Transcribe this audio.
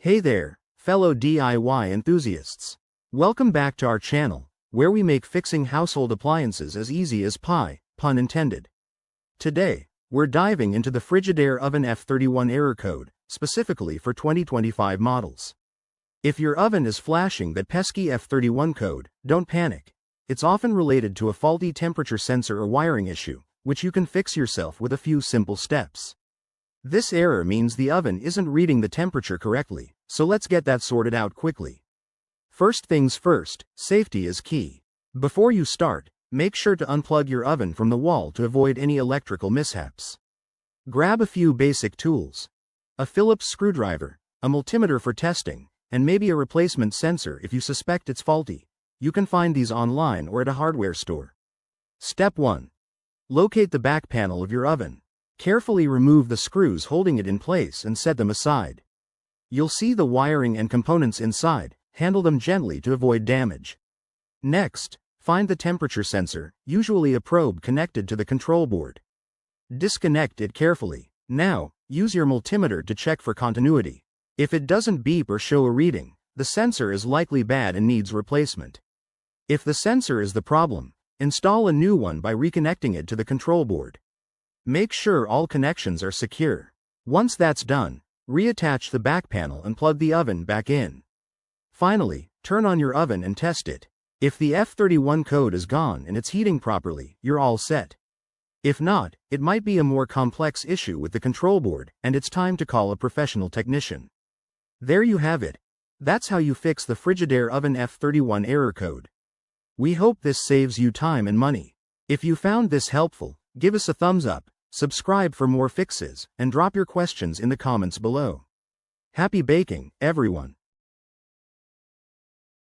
Hey there, fellow DIY enthusiasts. Welcome back to our channel, where we make fixing household appliances as easy as pie, pun intended. Today, we're diving into the Frigidaire Oven F31 error code, specifically for 2025 models. If your oven is flashing that pesky F31 code, don't panic. It's often related to a faulty temperature sensor or wiring issue, which you can fix yourself with a few simple steps. This error means the oven isn't reading the temperature correctly, so let's get that sorted out quickly. First things first, safety is key. Before you start, make sure to unplug your oven from the wall to avoid any electrical mishaps. Grab a few basic tools: a Phillips screwdriver, a multimeter for testing, and maybe a replacement sensor if you suspect it's faulty. You can find these online or at a hardware store. Step 1. Locate the back panel of your oven. Carefully remove the screws holding it in place and set them aside. You'll see the wiring and components inside. Handle them gently to avoid damage. Next, find the temperature sensor, usually a probe connected to the control board. Disconnect it carefully. Now, use your multimeter to check for continuity. If it doesn't beep or show a reading, the sensor is likely bad and needs replacement. If the sensor is the problem, install a new one by reconnecting it to the control board. Make sure all connections are secure. Once that's done, reattach the back panel and plug the oven back in. Finally, turn on your oven and test it. If the F31 code is gone and it's heating properly, you're all set. If not, it might be a more complex issue with the control board, and it's time to call a professional technician. There you have it. That's how you fix the Frigidaire Oven F31 error code. We hope this saves you time and money. If you found this helpful, give us a thumbs up, subscribe for more fixes, and drop your questions in the comments below. Happy baking, everyone!